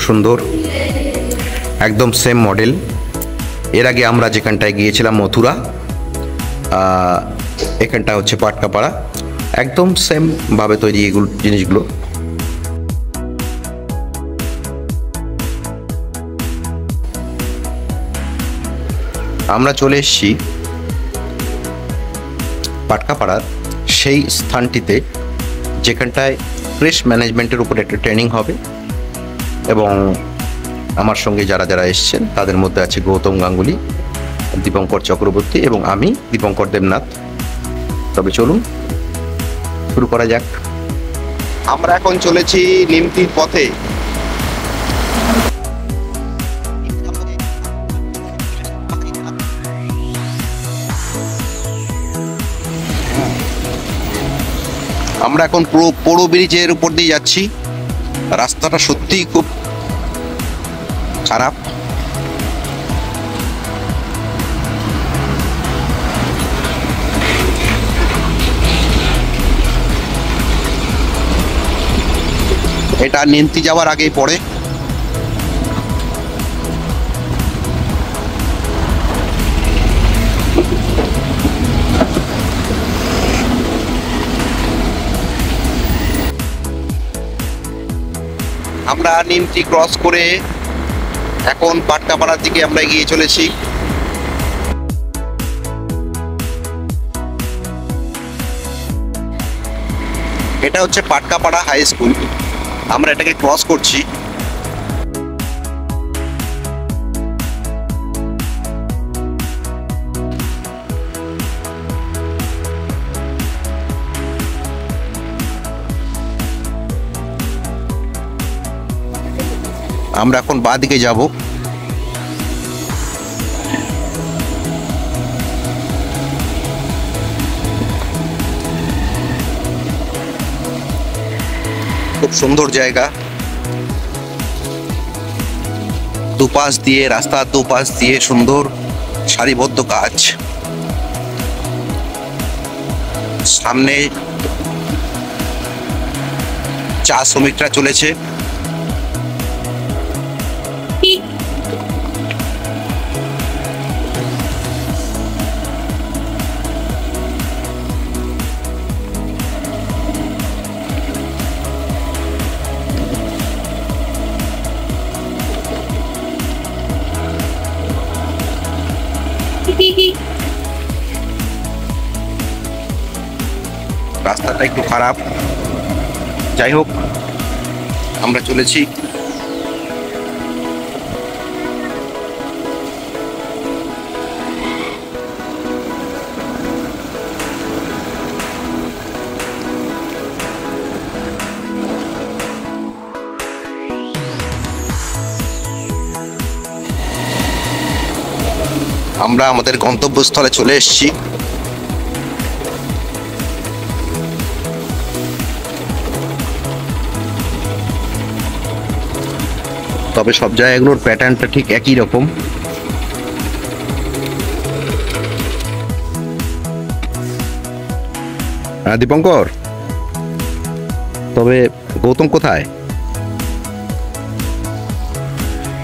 সুন্দর, একদম same model. এর আগে আমরা যেখানটায় গিয়েছিলাম মথুরা, এখানটা হচ্ছে পাটকাপাড়া, একদম সেম ভাবে তৈরি এগুলো জিনিসগুলো। আমরা চলে এসেছি পাটকাপাড়ার সেই স্থানটিতে যেখানটায় ক্রেশ ম্যানেজমেন্টের উপর একটা ট্রেনিং হবে, এবং আমার সঙ্গে যারা যারা এসছেন তাদের মধ্যে আছে গৌতম গাঙ্গুলি, দীপঙ্কর চক্রবর্তী এবং আমি দীপঙ্কর দেবনাথ। তবে চলুন শুরু করা যাক। আমরা এখন চলেছি নিমতির পথে। আমরা এখন পুরো ব্রিজের উপর দিয়ে যাচ্ছি। রাস্তাটা সত্যিই খুব খারাপ। এটা নিমতি যাওয়ার আগেই পড়ে। আমরা নিমতি ক্রস করে এখন পাটকাপাড়ার দিকে আমরা এগিয়ে চলেছি। এটা হচ্ছে পাটকাপাড়া হাই স্কুল, আমরা এটাকে ক্রস করছি। আমরা এখন বাঁ দিকে যাব। খুব সুন্দর জায়গা, দুপাশ দিয়ে রাস্তার দুপাশ দিয়ে সুন্দর সারিবদ্ধ গাছ, সামনে চা শ্রমিকরা চলেছে। রাস্তাটা একটু খারাপ, যাই হোক আমরা চলেছি। আমরা আমাদের গন্তব্যস্থলে চলে এসেছি। তবে সব জায়গাগুলোর প্যাটার্নটা ঠিক একই রকম। হ্যাঁ দীপঙ্কর, তবে গৌতম কোথায়?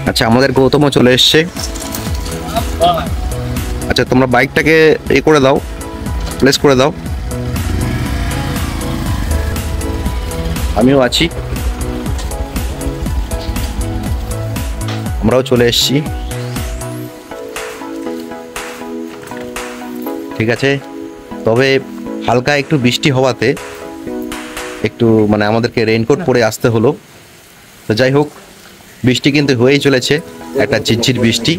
আচ্ছা, আমাদের গৌতমও চলে এসছে। আচ্ছা, তোমরা বাইকটাকে করে দাও, প্লেস করে দাও, আমিও আছি। আমরাও চলে এসেছি। ঠিক আছে, তবে হালকা একটু বৃষ্টি হওয়াতে একটু আমাদেরকে রেইনকোট পরে আসতে হলো। তো যাই হোক, বৃষ্টি কিন্তু হয়েই চলেছে, একটা ঝিরঝির বৃষ্টি।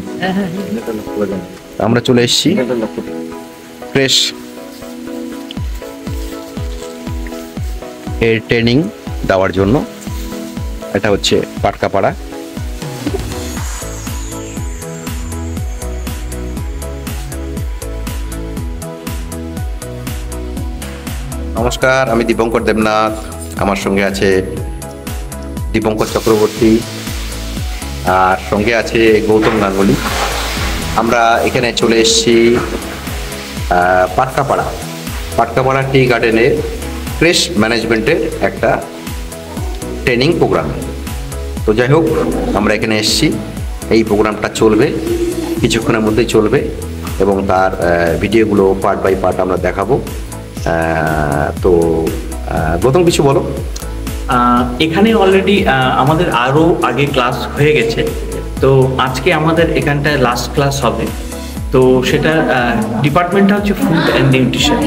আমরা চলে এসেছি ক্রেশ এর ট্রেনিং দেওয়ার জন্য। এটা হচ্ছে পাটকাপাড়া। নমস্কার, আমি দীপঙ্কর দেবনাথ, আমার সঙ্গে আছে দীপঙ্কর চক্রবর্তী, আর সঙ্গে আছে গৌতম গাঙ্গুলি। আমরা এখানে চলে এসেছি পাটকাপাড়া টি গার্ডেনের ক্রেশ ম্যানেজমেন্টের একটা ট্রেনিং প্রোগ্রামে। তো যাই হোক, আমরা এখানে এসেছি, এই প্রোগ্রামটা চলবে, কিছুক্ষণের মধ্যেই চলবে এবং তার ভিডিওগুলো পার্ট বাই পার্ট আমরা দেখাবো। তো গৌতম কিছু বলো। এখানে অলরেডি আমাদের আরও আগে ক্লাস হয়ে গেছে, তো আজকে আমাদের এখানটায় লাস্ট ক্লাস হবে। তো সেটা ডিপার্টমেন্টটা হচ্ছে ফুড অ্যান্ড নিউট্রিশন।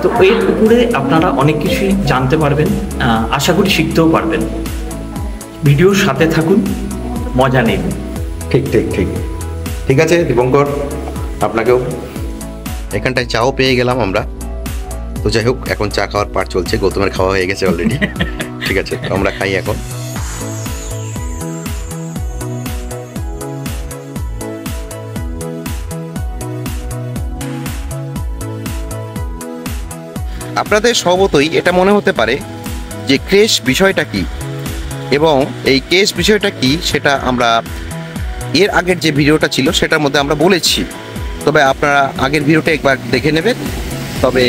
তো এর উপরে আপনারা অনেক কিছুই জানতে পারবেন, আশা করি শিখতেও পারবেন। ভিডিওর সাথে থাকুন, মজা নেবেন। ঠিক ঠিক ঠিক ঠিক আছে দীপঙ্কর, আপনাকেও। এখানটায় চাও পেয়ে গেলাম আমরা। তো যাই হোক, এখন চা খাওয়ার পার্ট চলছে, গৌতমের খাওয়া হয়ে গেছে অলরেডি। ঠিক আছে, তো আমরা খাই এখন। আপনাদের স্বভাবতই এটা মনে হতে পারে যে ক্রেশ বিষয়টা কি, এবং এই ক্রেশ বিষয়টা কি সেটা আমরা এর আগের যে ভিডিওটা ছিল সেটার মধ্যে আমরা বলেছি। তবে আপনারা আগের ভিডিওটা একবার দেখে নেবেন, তবে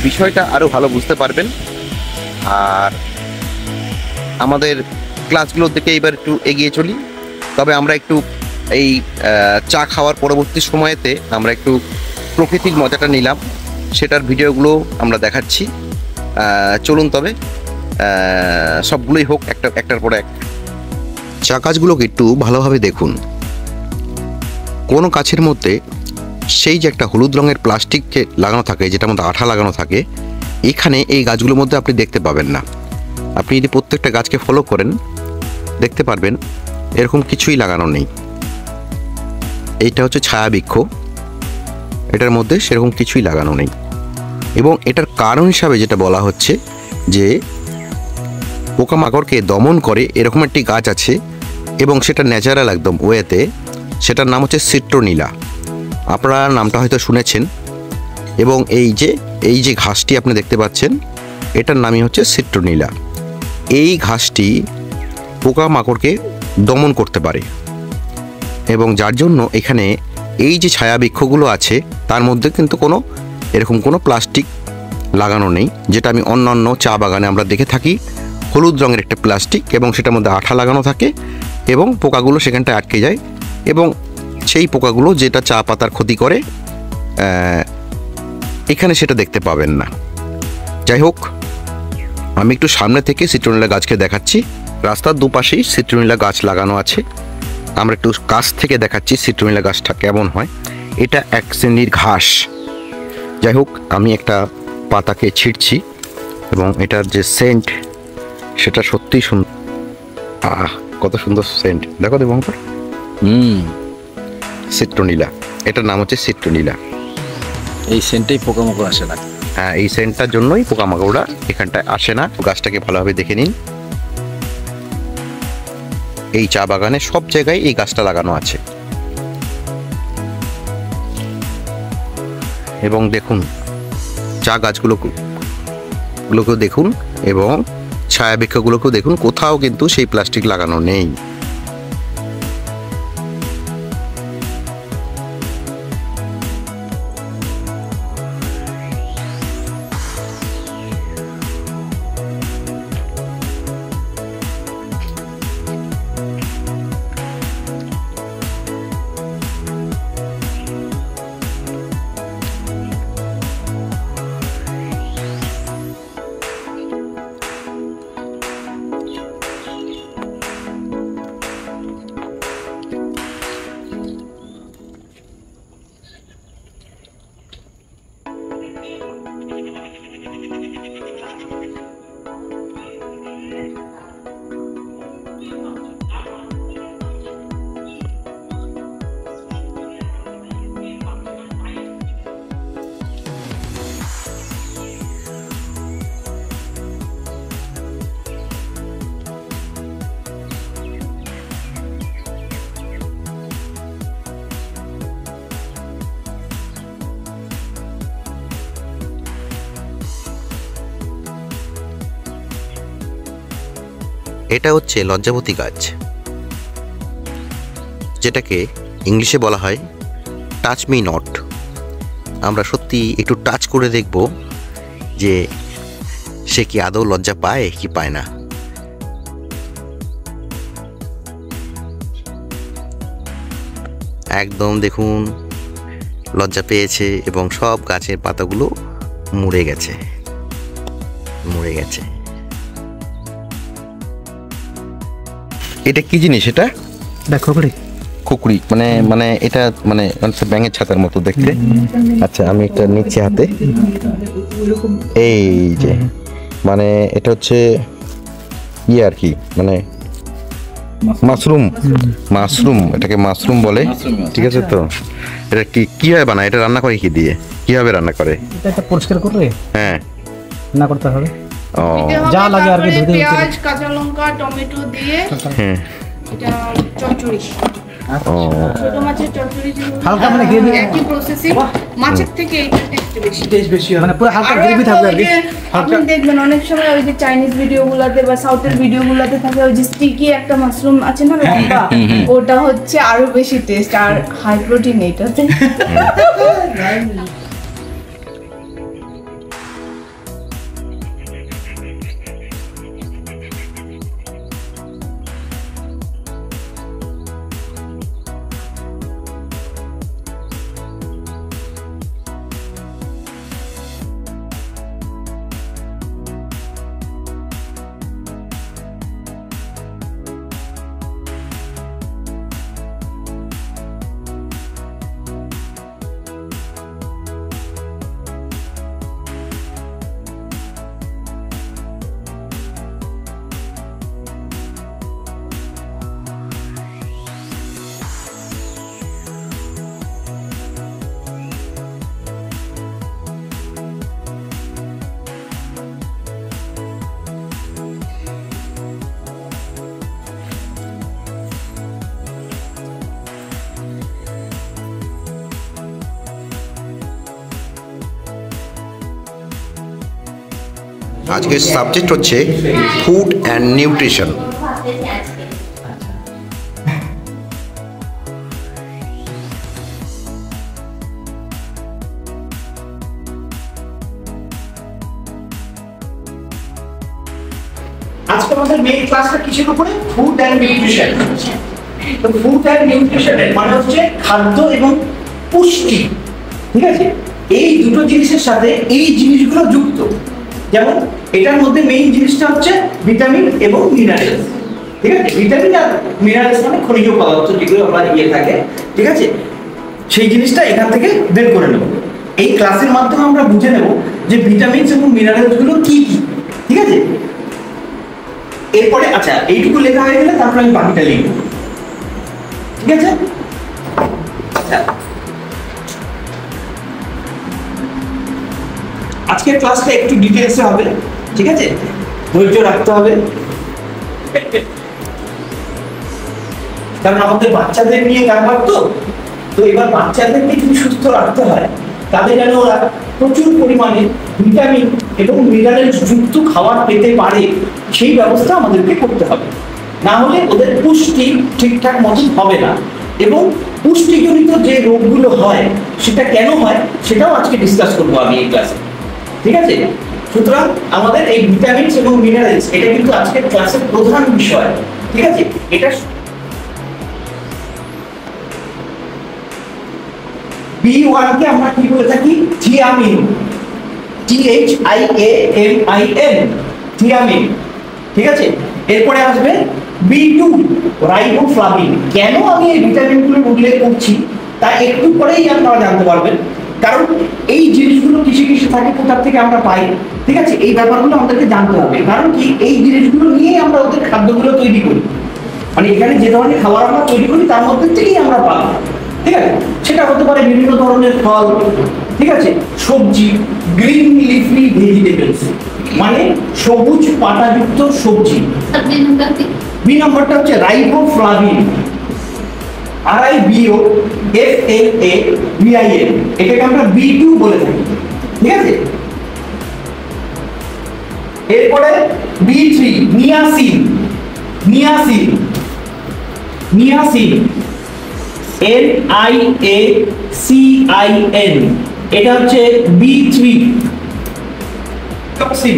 বিষয়টা আরও ভালো বুঝতে পারবেন। আর আমাদের ক্লাসগুলোর দিকে এবার একটু এগিয়ে চলি। তবে আমরা একটু এই চা খাওয়ার পরবর্তী সময়েতে আমরা একটু প্রকৃতির মজাটা নিলাম, সেটার ভিডিওগুলো আমরা দেখাচ্ছি। চলুন তবে সবগুলোই হোক একটার পর এক। চা গাছগুলোকে একটু ভালোভাবে দেখুন। কোনো গাছের মধ্যে সেই যে একটা হলুদ রঙের প্লাস্টিককে লাগানো থাকে, যেটার মধ্যে আঠা লাগানো থাকে, এখানে এই গাছগুলোর মধ্যে আপনি দেখতে পাবেন না। আপনি যদি প্রত্যেকটা গাছকে ফলো করেন দেখতে পারবেন এরকম কিছুই লাগানো নেই। এইটা হচ্ছে ছায়াবৃক্ষ, এটার মধ্যে সেরকম কিছুই লাগানো নেই। এবং এটার কারণ হিসাবে যেটা বলা হচ্ছে যে পোকামাকড়কে দমন করে এরকম একটি গাছ আছে, এবং সেটা ন্যাচারাল একদম ওয়েতে, সেটার নাম হচ্ছে সিট্রোনিলা। আপনারা নামটা হয়তো শুনেছেন। এবং এই যে ঘাসটি আপনি দেখতে পাচ্ছেন, এটার নামই হচ্ছে সিট্রোনিলা। এই ঘাসটি পোকামাকড়কে দমন করতে পারে, এবং যার জন্য এখানে এই যে ছায়াবৃক্ষগুলো আছে তার মধ্যে কিন্তু এরকম কোনো প্লাস্টিক লাগানো নেই, যেটা আমি অন্যান্য চা বাগানে আমরা দেখে থাকি। হলুদ রঙের একটা প্লাস্টিক এবং সেটার মধ্যে আঠা লাগানো থাকে, এবং পোকাগুলো সেখানটায় আটকে যায়, এবং সেই পোকাগুলো যেটা চা পাতার ক্ষতি করে, এখানে সেটা দেখতে পাবেন না। যাই হোক, আমি একটু সামনে থেকে সিট্রোনিলা গাছকে দেখাচ্ছি। রাস্তার দুপাশেই সিট্রোনিলা গাছ লাগানো আছে। আমরা একটু কাছ থেকে দেখাচ্ছি সিট্রোনিলা গাছটা কেমন হয়। এটা এক শ্রেণীর ঘাস। যাই হোক, আমি একটা পাতাকে ছিঁড়ছি, এবং এটার যে সেন্ট সেটা সত্যিই সুন্দর। কত সুন্দর সেন্ট, দেখো দীপঙ্কর। সিট্রোনিলা, এটার নাম হচ্ছে সিট্রোনিলা। এই সেন্টেই পোকামাকড় আসে না। হ্যাঁ, এই সেন্টটার জন্যই পোকামাকড়রা এখানটায় আসে না। গাছটাকে ভালোভাবে দেখে নিন। এই চা বাগানে সব জায়গায় এই গাছটা লাগানো আছে। এবং দেখুন চা গাছগুলোকেও দেখুন, এবং ছায়াবৃক্ষগুলোকেও দেখুন, কোথাও কিন্তু সেই প্লাস্টিক লাগানো নেই। এটা হচ্ছে লজ্জাবতী গাছ, যেটাকে ইংলিশে বলা হয় টাচ মি নট। আমরা সত্যি একটু টাচ করে দেখব যে সে কি আদৌ লজ্জা পায় কি পায় না। একদম দেখুন লজ্জা পেয়েছে এবং সব গাছের পাতাগুলো মুড়ে গেছে। এটা কি জিনিস? এটা খুকড়ি মানে এটা মানে ব্যাঙের ছাতার মতো দেখতে। আচ্ছা আমি একটা নিচে হাতে, এই যে মানে এটা হচ্ছে ইয়ে আর কি, মানে মাশরুম, এটাকে মাশরুম বলে। ঠিক আছে, তো এটা কিভাবে বানায়? এটা রান্না করে কি দিয়ে, কিভাবে রান্না করে? এটা পরিষ্কার করে হ্যাঁ রান্না করতে হবে। যা লাগে আর কি, পেঁয়াজ, কাঁচা লঙ্কা, টমেটো দিয়ে হ্যাঁ এটা চচ্চড়ি, ছোট মাছের চচ্চড়ি হালকা মানে গ্রেভি, একই প্রসেসিং। মাছের থেকে এইটা টেস্ট বেশি মানে পুরো হালকা গ্রেভি থাকবে আর কি। আপনি দেখবেন অনেক সময় ওই যে চাইনিজ ভিডিওগুলোতে বা সাউথের ভিডিওগুলোতে থাকে ওই যে স্টিকি একটা মাশরুম আছে না লম্বা, ওটা হচ্ছে আরো বেশি টেস্ট আর হাই প্রোটিন এটাতে। আজকের সাবজেক্ট হচ্ছে ফুড অ্যান্ড নিউট্রিশন। আজকে আমাদের মেইন ক্লাসটা কিসের উপরে? Food and nutrition. তো ফুড অ্যান্ড নিউট্রিশনের মানে হচ্ছে খাদ্য এবং পুষ্টি। ঠিক আছে, এই দুটো জিনিসের সাথে এই জিনিসগুলো যুক্ত। যেমন এটার মধ্যে মেইন জিনিসটা হচ্ছে ভিটামিন এবং মিনারেলস। ঠিক আছে, ভিটামিন আর মিনারেলস মানে খনিজ পদার্থ যেগুলো আমরা ইয়ে থাকে। ঠিক আছে, সেই জিনিসটা এখান থেকে বের করে নেব। এই ক্লাসের মাধ্যমে আমরা বুঝে নেব যে ভিটামিনস এবং মিনারেলস গুলো কি কি। ঠিক আছে, এরপরে আচ্ছা এইটুকু লেখা হয়ে গেলে তারপরে আমি বাকিটা লিখব। ঠিক আছে, আচ্ছা আজকের ক্লাসটা একটু ডিটেইলসে হবে। ঠিক আছে, ধৈর্য রাখতে হবে, কারণ আমাদের বাচ্চাদের নিয়ে কারবার। তো এবার বাচ্চাদেরকে যদি সুস্থ রাখতে হয় তাদের যেন ওরা প্রচুর পরিমাণে ভিটামিন এবং মিনারেলস যুক্ত খাবার পেতে পারে, সেই ব্যবস্থা আমাদেরকে করতে হবে। না হলে ওদের পুষ্টি ঠিকঠাক মতন হবে না, এবং পুষ্টিজনিত যে রোগগুলো হয় সেটা কেন হয় সেটাও আজকে ডিসকাস করবো আমি এই ক্লাসে। ঠিক আছে, সুতরাং আমাদের এই ভিটামিনস এবং মিনারেলস এটা কিন্তু আজকের ক্লাসের প্রধান বিষয়। ঠিক আছে, এটা B1 কে আমরা কি বলে থাকি? Thiamine, THIAMIN, thiamine. ঠিক আছে, এরপরে আসবে B2 রাইবোফ্লাভিন। কেন আমি এই ভিটামিনগুলো উল্লেখ করছি তা একটু পরেই আপনারা জানতে পারবেন, কারণ এই জিনিসগুলো কিসে কিসে থাকে, কোথা থেকে আমরা পাই। ঠিক আছে, এই ব্যাপারগুলো আমাদেরকে জানতে হবে, কারণ কি এই জিনিসগুলো নিয়েই আমরা ওদের খাদ্যগুলো তৈরি করি। মানে এখানে যে ধরনের খাবার আমরা তৈরি করি তার মধ্যে থেকেই আমরা পাই। ঠিক আছে, সেটা হতে পারে বিভিন্ন ধরনের ফল, ঠিক আছে, সবজি, গ্রিন লিফি ভেজিটেবলস মানে সবুজ পাতাযুক্ত সবজি। বি নম্বরটা হচ্ছে রাইবোফ্লাভিন, RIBOFLAVIN, এটাকে আমরা B2 বলে থাকি। ঠিক আছে, এরপরে B3 নিয়াসিন, নিয়াসিন NIACIN, এটা হচ্ছে B3 টক্সিন।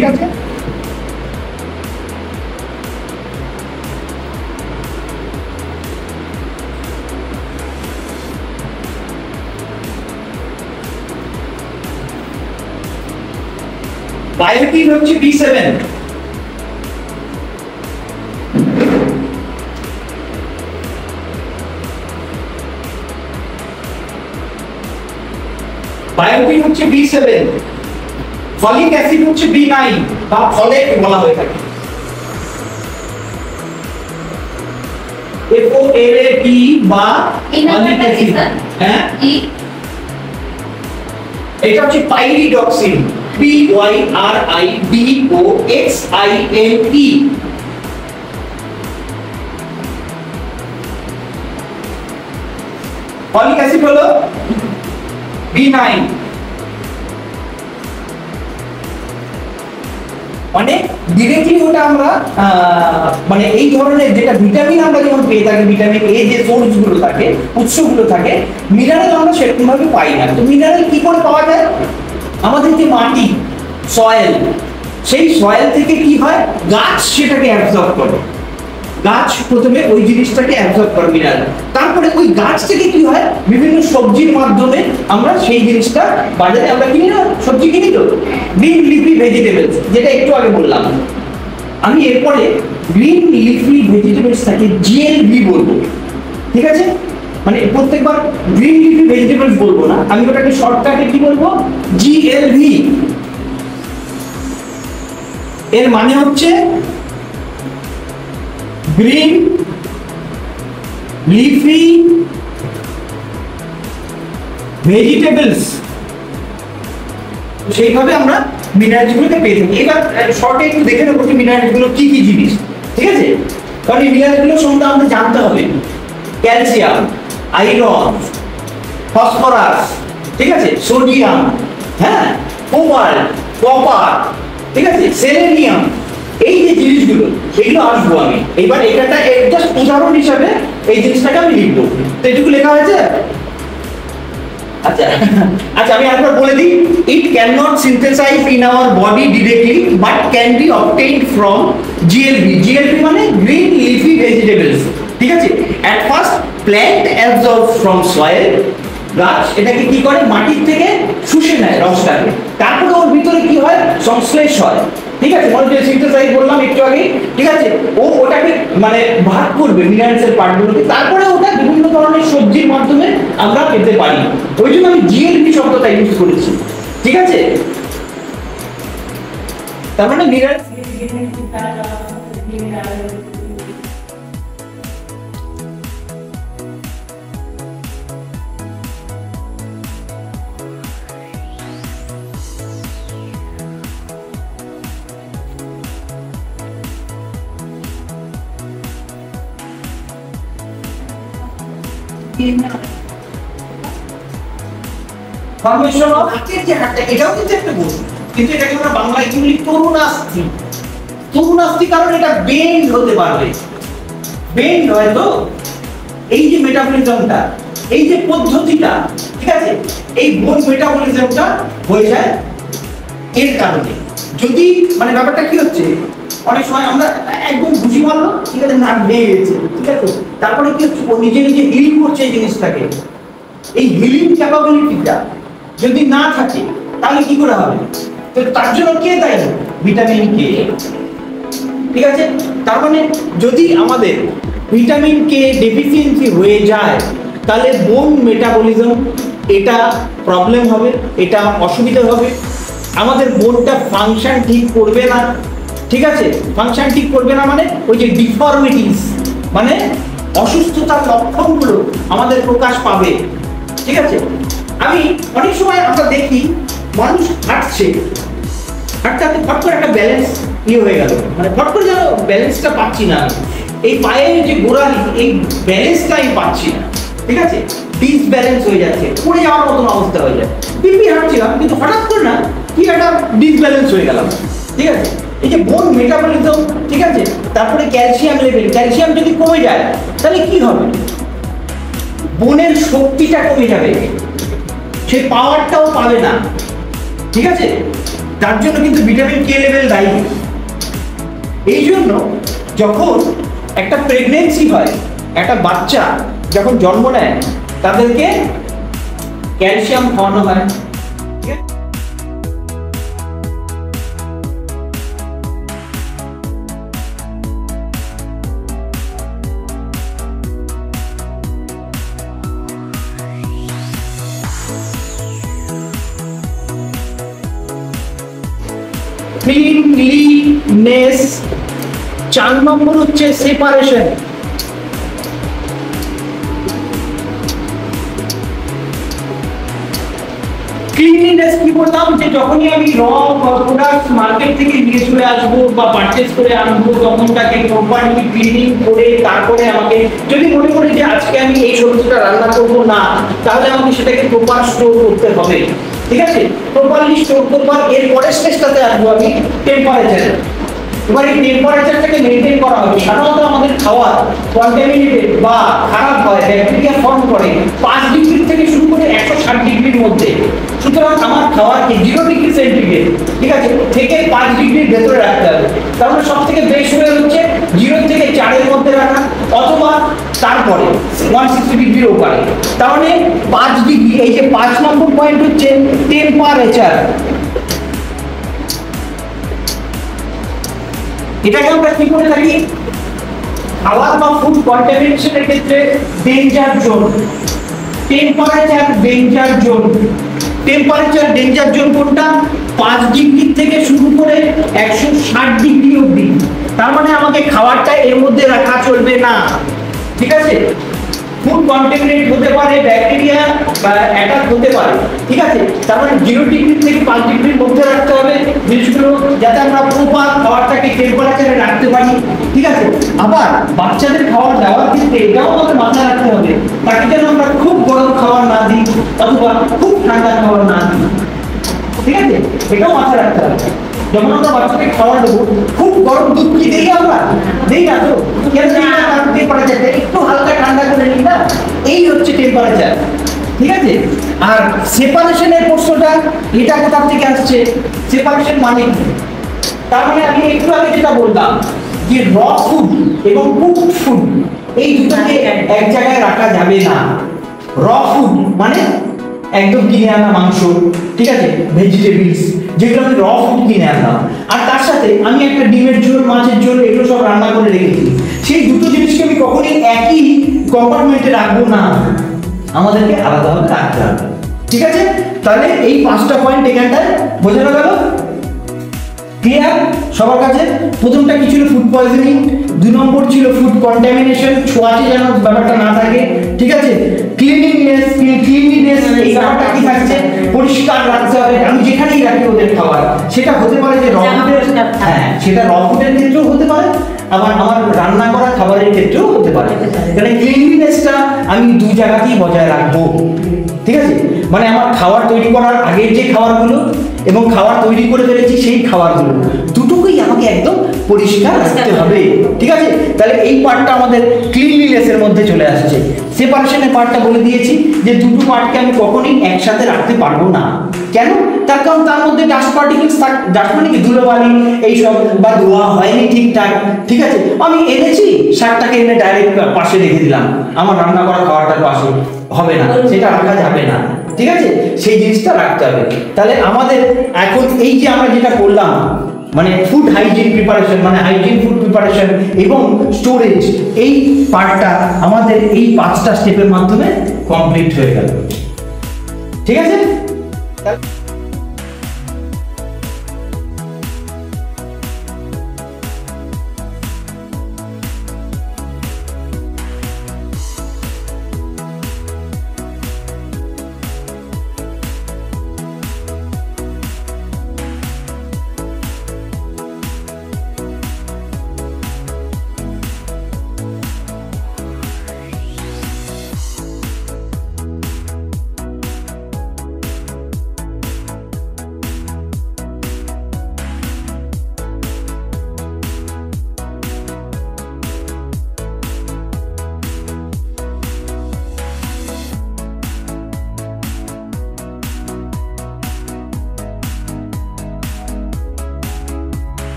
বায়োটিন হচ্ছে B7, বায়োটিন হচ্ছে B7, ফলিক অ্যাসিড হচ্ছে B9 বা ফলেট বলা হয়ে থাকে। FOLAT বা ফলিক অ্যাসিড, হ্যাঁ এটা হচ্ছে পাইরিডক্সিন, PYRIDOXINE। ফলিক অ্যাসিড হলো B9, মানে ডিরেক্টলি ওটা আমরা মানে এই ধরনের যেটা ভিটামিন আমরা যেমন পেয়ে থাকি, ভিটামিন এ যে সোর্স গুলো থাকে, উৎসগুলো থাকে, মিনারেল আমরা সেরকম ভাবে পাই না। তো মিনারেল কি করে পাওয়া যায়? আমাদের যে মাটি, সয়েল, সেই সয়েল থেকে কি হয়, গাছ সেটাকে অ্যাবজর্ব করে। গাছ প্রথমে ওই জিনিসটাকে অ্যাবজর্ব করে মিনারেল, তারপরে ওই গাছ থেকে কি হয়, বিভিন্ন সবজির মাধ্যমে আমরা সেই জিনিসটা বাজারে আমরা কিনি না, সবজি কিনি তো, গ্রিন লিফি ভেজিটেবলস, যেটা একটু আগে বললাম। আমি এরপরে গ্রিন লিফি ভেজিটেবলসটাকে GLV বলবো, ঠিক আছে? মানে প্রত্যেকবার গ্রিন লিফি ভেজিটেবলস বলবো না, আমি ওটাকে শর্টকাটে কি বলবো, GLV। এর মানে হচ্ছে গ্রিন লিফি ভেজিটেবলস। সেইভাবে আমরা মিনারেলস গুলোকে পেয়ে থাকি। এবার শর্টে একটু দেখে নেবো যে মিনারেলস গুলো কি কি জিনিস, ঠিক আছে? কারণ এই মিনারেলস গুলো সম্বন্ধে আমাদের জানতে হবে। ক্যালসিয়াম, আয়রন, ফসফরাস, ঠিক আছে, সোডিয়াম, হ্যাঁ, কোবাল্ট, কপার, ঠিক আছে, সেলেনিয়াম, এই যে জিনিসগুলো এগুলো আসবো আমি। এবার এটা জাস্ট উদাহরণ হিসাবে এই জিনিসটাকে আমি লিখবো। তো এটুকু লেখা হয়েছে? আচ্ছা আচ্ছা, আমি একবার বলে দিই। It can not synthesise in our body directly but can be obtained from GLV। GLV মানে গ্রিন লিফি ভেজিটেবলস, ঠিক আছে? At first plant absorb from soil, গাছ এটাকে কি করে, মাটির থেকে শুষে নেয় রসটাকে, তারপরে ওর ভিতরে কি হয়, সংশ্লেষ হয়, ঠিক আছে? মানে যে সিনথেসাইজ বললাম একটু আগে, ঠিক আছে, ও ওটাকে মানে ভাগ করবে মিনারেলস এর পার্টগুলোকে, তারপরে ওটা বিভিন্ন ধরনের সবজির মাধ্যমে আমরা পেতে পারি। ওই জন্য আমি GLV শব্দটা ইউজ করেছি, ঠিক আছে? তার মানে মিনারেলস ফরমেশন অফ আখের যে হাটটা, এটাও কিন্তু একটা বস্তু, কিন্তু এটাকে আমরা বাংলায় কি বলি, তরুণাস্থি। তরুণাস্থি কারণ এটা বেন্ড হতে পারবে, বেন্ড হয় তো। এই যে মেটাবলিজমটা, এই যে পদ্ধতিটা, ঠিক আছে, এই বোন মেটাবলিজমটা হয়ে যায় এর কারণে। যদি মানে ব্যাপারটা কি হচ্ছে, অনেক সময় আমরা একদম ঘুষি মারলো, ঠিক আছে, নাক ভেঙে গেছে, ঠিক আছে, তারপরে কি হচ্ছে, ও নিজে নিজে হিল করছে এই জিনিসটাকে। এই হিলিং ক্যাপাবিলিটিটা যদি না থাকে তাহলে কি করে হবে? তো তার জন্য কে দায়ী? ভিটামিন কে, ঠিক আছে? তার মানে যদি আমাদের ভিটামিন কে ডেফিসিয়েন্সি হয়ে যায় তাহলে বোন মেটাবলিজম এটা প্রবলেম হবে, এটা অসুবিধা হবে, আমাদের বোনটা ফাংশন ঠিক করবে না, ঠিক আছে? ফাংশন ঠিক করবে না মানে ওই যে ডিফর্মিটিস, মানে অসুস্থতার লক্ষণগুলো আমাদের প্রকাশ পাবে, ঠিক আছে? আমি অনেক সময় আমরা দেখি মানুষ হাঁটছে, হাঁটতে হাঁটতে ফট করে একটা ব্যালেন্স হয়ে গেল, মানে ফট করে যেন ব্যালেন্সটা পাচ্ছি না, এই পায়ের যে গোড়ালি, এই ব্যালেন্সটা আমি পাচ্ছি না, ঠিক আছে? ডিসব্যালেন্স হয়ে যাচ্ছে, পড়ে যাওয়ার মতন অবস্থা হয়ে যায়। পিপি হাঁটছিলাম কিন্তু হঠাৎ করে না কি একটা ডিসব্যালেন্স হয়ে গেলাম, ঠিক আছে? এই যে বোন মেটাবলিজম, ঠিক আছে, তারপরে ক্যালসিয়াম লেভেল, ক্যালসিয়াম যদি কমে যায় তাহলে কি হবে? বোনের শক্তিটা কমে যাবে, সে পাওয়ারটাও পাবে না, ঠিক আছে? তার জন্য কিন্তু ভিটামিন কে লেভেল দায়ী। এই জন্য যখন একটা প্রেগনেন্সি হয়, একটা বাচ্চা যখন জন্ম নেয়, তাদেরকে ক্যালসিয়াম খাওয়ানো হয়, ঠিক আছে? ক্লিনলিনেস, 4 নম্বর হচ্ছে সেপারেশন। ক্লিনলিনেস কি বললাম, যে যখনই আমি র প্রোডাক্ট মার্কেট থেকে নিয়ে চলে আসবো বা পারচেজ করে আনবো, তখন তাকে প্রপারলি ক্লিনিং করে তারপরে আমাকে, যদি মনে করি যে আজকে আমি এই সবজিটা রান্না করবো না, তাহলে আমাকে সেটাকে প্রপার স্টোর করতে হবে। ঠিক আছে, প্রপারলি স্টোর করবার এর পরের স্টেজটাতে আসবো আমি টেম্পারেচার। এবার এই টেম্পারেচারটাকে মেনটেন করা হবে। সাধারণত আমাদের খাবার কন্টামিনেটেড বা খারাপ হয়, ব্যাকটেরিয়া ফর্ম করে 5 ডিগ্রি থেকে শুরু করে 160 ডিগ্রির মধ্যে। সুতরাং আমার খাবারকে 0 ডিগ্রি সেন্টিগ্রেড, ঠিক আছে, থেকে 5 ডিগ্রির ভেতরে রাখতে হবে। তাহলে সব থেকে বেস্ট ওয়ে হচ্ছে 0 থেকে 4 এর মধ্যে রাখা, অথবা তারপরে 160 ডিগ্রির উপরে। তাহলে 5 ডিগ্রি, এই যে 5 নম্বর পয়েন্ট হচ্ছে টেম্পারেচার। এটাকে আমরা কি করে থাকি, খাবার বা ফুড কন্টামিনেশনের ক্ষেত্রে danger zone, temperature danger zone. Temperature danger zone কোনটা, 5 ডিগ্রি থেকে শুরু করে 160 ডিগ্রি অবধি। তার মানে আমাকে খাবারটা এর মধ্যে রাখা চলবে না। ঠিক আছে, ফুড কন্টামিনেট হতে পারে, ব্যাকটেরিয়া বা অ্যাটাক হতে পারে। ঠিক আছে, তার মানে 0 ডিগ্রি থেকে 5 ডিগ্রির মধ্যে রাখতে হবে জিনিসগুলো, যাতে আমরা প্রপার খাবারটাকে টেম্পারেচারে রাখতে পারি। ঠিক আছে, আবার বাচ্চাদের খাবার দেওয়ার ক্ষেত্রে এটাও আমাদের মাথায় রাখতে হবে, তাকে যেন আমরা খুব গরম খাবার না দিই অথবা খুব ঠান্ডা খাবার না দিই। ঠিক আছে, এটাও মাথায় রাখতে হবে। যখন আমরা বাচ্চাকে খাবার দেবো, খুব গরম দুধ কি দেই আমরা, দেই না তো, টেম্পারেচার একটু হালকা ঠান্ডা করে নিই না, এই হচ্ছে টেম্পারেচার। ঠিক আছে, আর সেপারেশনের প্রশ্নটা এটা কোথা থেকে আসছে, সেপারেশন মানে কি? তার মানে আমি একটু আগে যেটা বললাম যে র ফুড এবং কুকড ফুড এই দুটোকে এক জায়গায় রাখা যাবে না। র ফুড মানে একদম কিনে আনা মাংস, ঠিক আছে, ভেজিটেবলস, যেগুলো আমি র ফুড কিনে আনলাম, আর তার সাথে আমি একটা ডিমের ঝোল, মাছের ঝোল, এগুলো সব রান্না করে রেখেছি। সেই দুটো জিনিসকে আমি কখনোই একই কম্পার্টমেন্টে রাখবো না, আমাদেরকে আলাদাভাবে রাখতে হবে। ঠিক আছে, তাহলে এই 5টা পয়েন্ট এখানটায় বোঝানো গেল, ক্লিয়ার সবার কাছে? প্রথমটা কি ছিল, ফুড পয়জনিং। 2 নম্বর ছিল ফুড কন্টামিনেশন, ছোঁয়াচে যেন ব্যাপারটা না থাকে। ঠিক আছে, ক্লিনলিনেস, এই ব্যাপারটা কি থাকছে, পরিষ্কার রাখতে হবে। আমি যেখানেই রাখি ওদের খাবার, সেটা হতে পারে যে র ফুডের, হ্যাঁ সেটা র ফুডের ক্ষেত্রেও হতে পারে, আবার আমার রান্না করা খাবারের ক্ষেত্রেও হতে পারে। মানে ক্লিনলিনেসটা আমি 2 জায়গাতেই বজায় রাখবো। ঠিক আছে, মানে আমার খাবার তৈরি করার আগের যে খাবারগুলো এবং খাবার তৈরি করে ফেলেছি সেই খাবারগুলো, দুটোকেই আমাকে একদম পরিষ্কার রাখতে হবে। ঠিক আছে, তাহলে এই পার্টটা আমাদের ক্লিনলিনেসের মধ্যে চলে আসছে। সেপারেশনের পার্টটা বলে দিয়েছি যে দুটো পার্টকে আমি কখনোই একসাথে রাখতে পারবো না। কেন? তার কারণ তার মধ্যে ডাস্ট পার্টিকেলস, ডাস্ট মানে কি, ধুলোবালি এইসব, বা ধোয়া হয়নি ঠিকঠাক। ঠিক আছে, আমি এনেছি শাকটাকে এনে ডাইরেক্ট পাশে রেখে দিলাম, আমার রান্না করা খাবারটার পাশে, হবে না, সেটা রাখা যাবে না। ঠিক আছে, সেই জিনিসটা রাখতে হবে। তাহলে আমাদের এখন এই যে আমরা যেটা করলাম, মানে ফুড হাইজিন প্রিপারেশন, মানে হাইজিন ফুড প্রিপারেশন এবং স্টোরেজ, এই পার্টটা আমাদের এই 5টা স্টেপের মাধ্যমে কমপ্লিট হয়ে গেল। ঠিক আছে,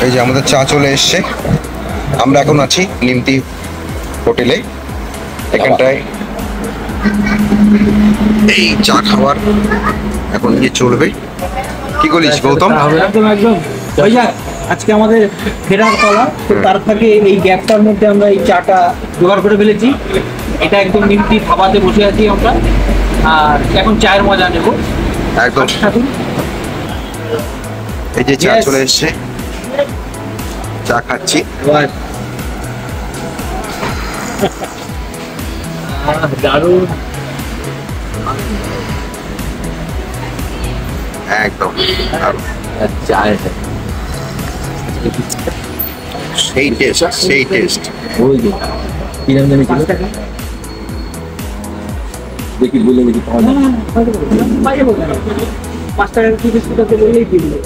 এই যে আমাদের চা চলে এসছে, আমরা এখন আছি নিমতি হোটেলে। এখানটায় এই চা খাবার এখন নিয়ে চলবে। কি বলিস গৌতম? একদম একদম ভাইয়া, আজকে আমাদের ফেরার পালা, তো তার থেকে এই গ্যাপটার মধ্যে আমরা এই চাটা জোগাড় করে ফেলেছি। এটা একদম নিমতি খাবাতে বসে আছি আমরা, আর এখন চায়ের মজা নেব। একদম এই যে চা চলে এসছে, চা খাচ্ছি। দারুণ। একদম দারুণ। চায় সেই টেস্ট, সেই টেস্ট। ওই যে কি নাম জানি ছিল, দেখি বলে দেখি পাওয়া যায়। 5 টাকার কি বিস্কুট আছে বললেই কিনবে।